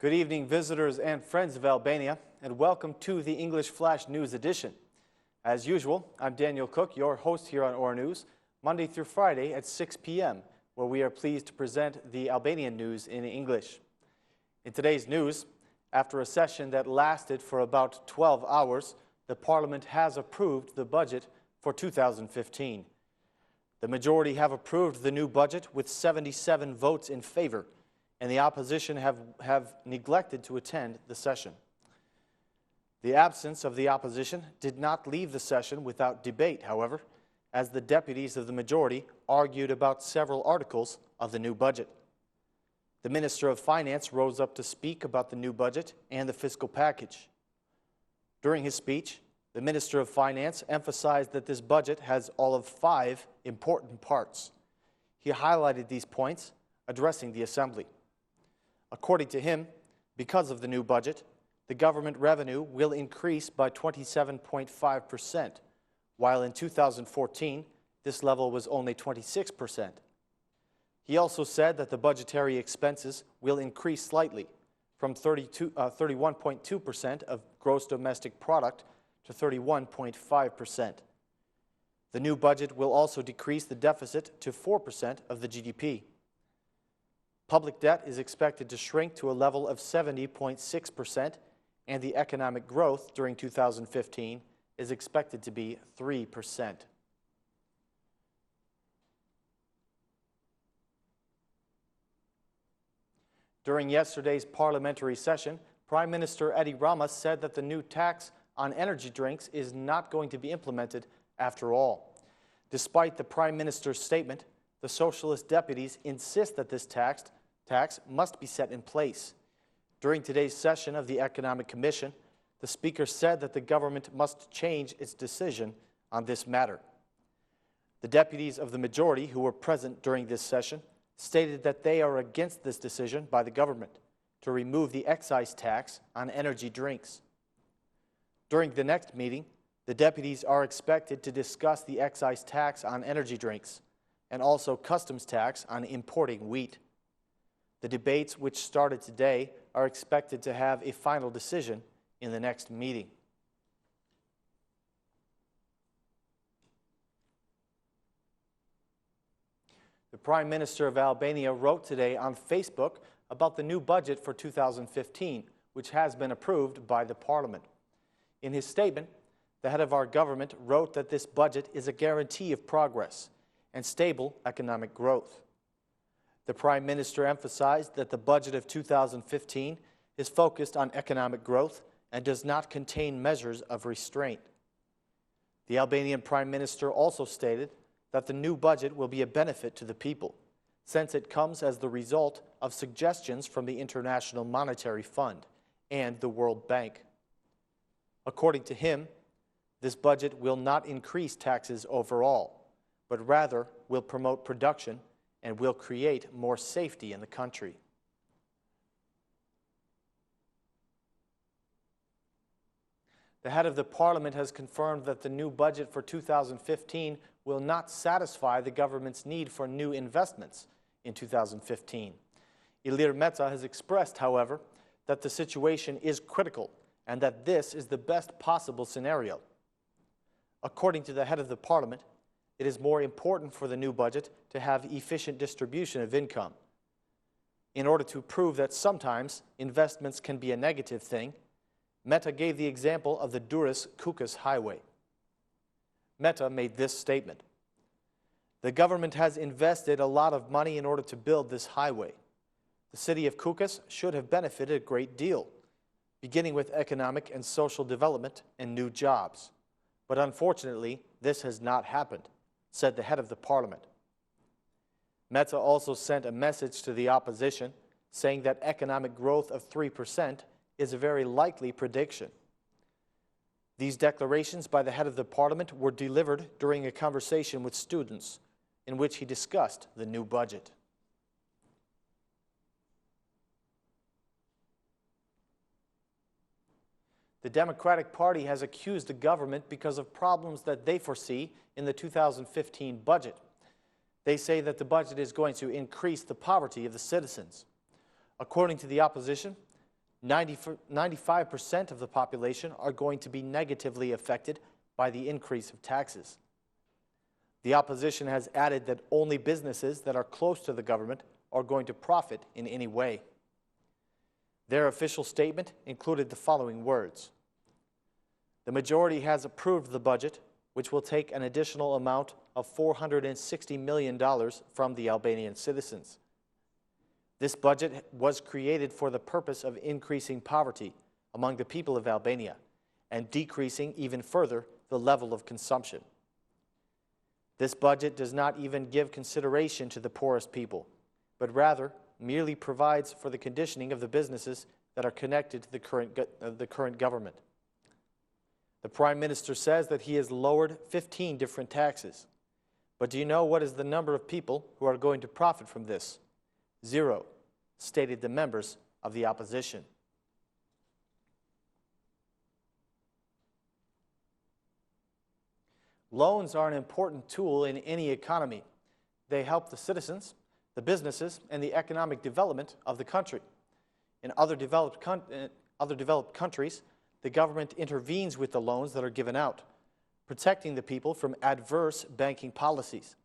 Good evening, visitors and friends of Albania, and welcome to the English Flash News edition. As usual, I'm Daniel Cook, your host here on OR News, Monday through Friday at 6 p.m., where we are pleased to present the Albanian news in English. In today's news, after a session that lasted for about 12 hours, the Parliament has approved the budget for 2015. The majority have approved the new budget with 77 votes in favor, and the opposition have neglected to attend the session. The absence of the opposition did not leave the session without debate, however, as the deputies of the majority argued about several articles of the new budget. The Minister of Finance rose up to speak about the new budget and the fiscal package. During his speech, the Minister of Finance emphasized that this budget has all of 5 important parts. He highlighted these points, addressing the Assembly. According to him, because of the new budget, the government revenue will increase by 27.5%, while in 2014, this level was only 26%. He also said that the budgetary expenses will increase slightly, from 31.2% of gross domestic product to 31.5%. The new budget will also decrease the deficit to 4% of the GDP. Public debt is expected to shrink to a level of 70.6%, and the economic growth during 2015 is expected to be 3%. During yesterday's parliamentary session, Prime Minister Edi Rama said that the new tax on energy drinks is not going to be implemented after all. Despite the Prime Minister's statement, the Socialist deputies insist that this tax must be set in place. During today's session of the Economic Commission, the Speaker said that the government must change its decision on this matter. The deputies of the majority who were present during this session stated that they are against this decision by the government to remove the excise tax on energy drinks. During the next meeting, the deputies are expected to discuss the excise tax on energy drinks and also customs tax on importing wheat. The debates, which started today, are expected to have a final decision in the next meeting. The Prime Minister of Albania wrote today on Facebook about the new budget for 2015, which has been approved by the Parliament. In his statement, the head of our government wrote that this budget is a guarantee of progress and stable economic growth. The Prime Minister emphasized that the budget of 2015 is focused on economic growth and does not contain measures of restraint. The Albanian Prime Minister also stated that the new budget will be a benefit to the people, since it comes as the result of suggestions from the International Monetary Fund and the World Bank. According to him, this budget will not increase taxes overall, but rather will promote production and will create more safety in the country. The head of the Parliament has confirmed that the new budget for 2015 will not satisfy the government's need for new investments in 2015. Ilir Meta has expressed, however, that the situation is critical and that this is the best possible scenario. According to the head of the Parliament, it is more important for the new budget to have efficient distribution of income. In order to prove that sometimes investments can be a negative thing, Meta gave the example of the Durrës-Kukës highway. Meta made this statement: "The government has invested a lot of money in order to build this highway. The city of Kukës should have benefited a great deal, beginning with economic and social development and new jobs. But unfortunately, this has not happened," said the head of the Parliament. Meta also sent a message to the opposition saying that economic growth of 3% is a very likely prediction. These declarations by the head of the Parliament were delivered during a conversation with students in which he discussed the new budget. The Democratic Party has accused the government because of problems that they foresee in the 2015 budget. They say that the budget is going to increase the poverty of the citizens. According to the opposition, 95% of the population are going to be negatively affected by the increase of taxes. The opposition has added that only businesses that are close to the government are going to profit in any way. Their official statement included the following words: "The majority has approved the budget, which will take an additional amount of $460 million from the Albanian citizens. This budget was created for the purpose of increasing poverty among the people of Albania and decreasing even further the level of consumption. This budget does not even give consideration to the poorest people, but rather merely provides for the conditioning of the businesses that are connected to the current government." The Prime Minister says that he has lowered 15 different taxes. But do you know what is the number of people who are going to profit from this? 0, stated the members of the opposition. Loans are an important tool in any economy. They help the citizens, the businesses, and the economic development of the country. In other developed countries, the government intervenes with the loans that are given out, protecting the people from adverse banking policies.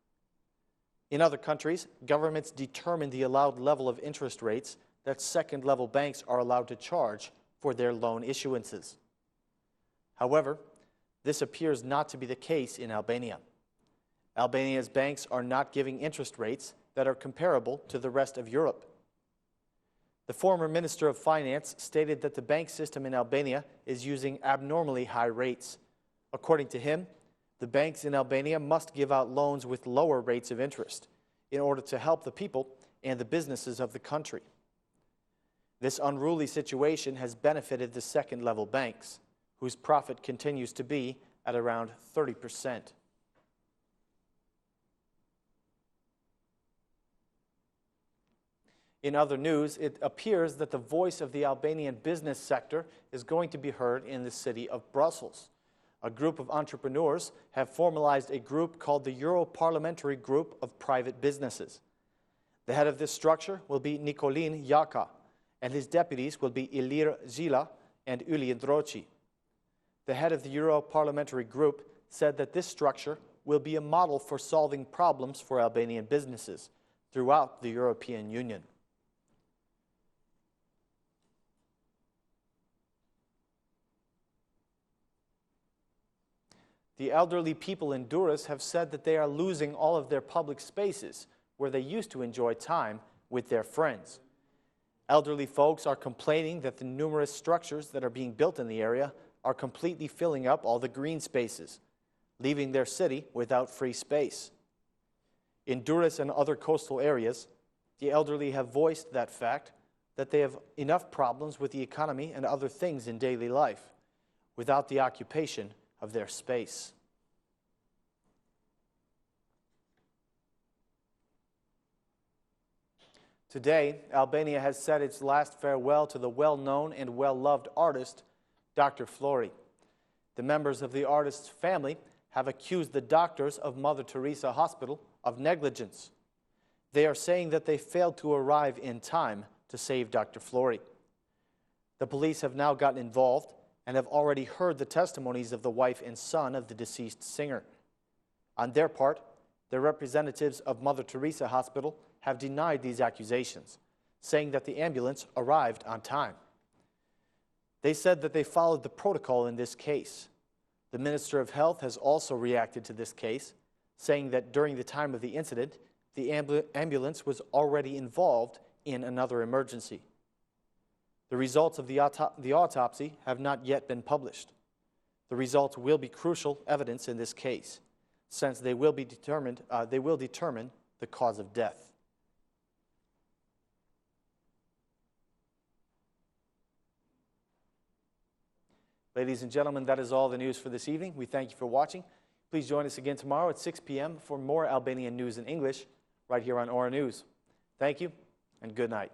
In other countries, governments determine the allowed level of interest rates that second-level banks are allowed to charge for their loan issuances. However, this appears not to be the case in Albania. Albania's banks are not giving interest rates that are comparable to the rest of Europe. The former Minister of Finance stated that the bank system in Albania is using abnormally high rates. According to him, the banks in Albania must give out loans with lower rates of interest in order to help the people and the businesses of the country. This unruly situation has benefited the second-level banks, whose profit continues to be at around 30%. In other news, it appears that the voice of the Albanian business sector is going to be heard in the city of Brussels. A group of entrepreneurs have formalized a group called the Euro-Parliamentary Group of Private Businesses. The head of this structure will be Nikolin Jaka, and his deputies will be Ilir Zila and Uli Ndroci. The head of the Euro-Parliamentary Group said that this structure will be a model for solving problems for Albanian businesses throughout the European Union. The elderly people in Durrës have said that they are losing all of their public spaces where they used to enjoy time with their friends. Elderly folks are complaining that the numerous structures that are being built in the area are completely filling up all the green spaces, leaving their city without free space. In Durrës and other coastal areas, the elderly have voiced that fact, that they have enough problems with the economy and other things in daily life without the occupation of their space. Today, Albania has said its last farewell to the well-known and well-loved artist, Dr. Flori. The members of the artist's family have accused the doctors of Mother Teresa Hospital of negligence. They are saying that they failed to arrive in time to save Dr. Flori. The police have now gotten involved and have already heard the testimonies of the wife and son of the deceased singer. On their part, the representatives of Mother Teresa Hospital have denied these accusations, saying that the ambulance arrived on time. They said that they followed the protocol in this case. The Minister of Health has also reacted to this case, saying that during the time of the incident, the ambulance was already involved in another emergency. The results of the autopsy have not yet been published. The results will be crucial evidence in this case, since they will determine the cause of death. Ladies and gentlemen, that is all the news for this evening. We thank you for watching. Please join us again tomorrow at 6 p.m. for more Albanian news in English right here on Ora News. Thank you and good night.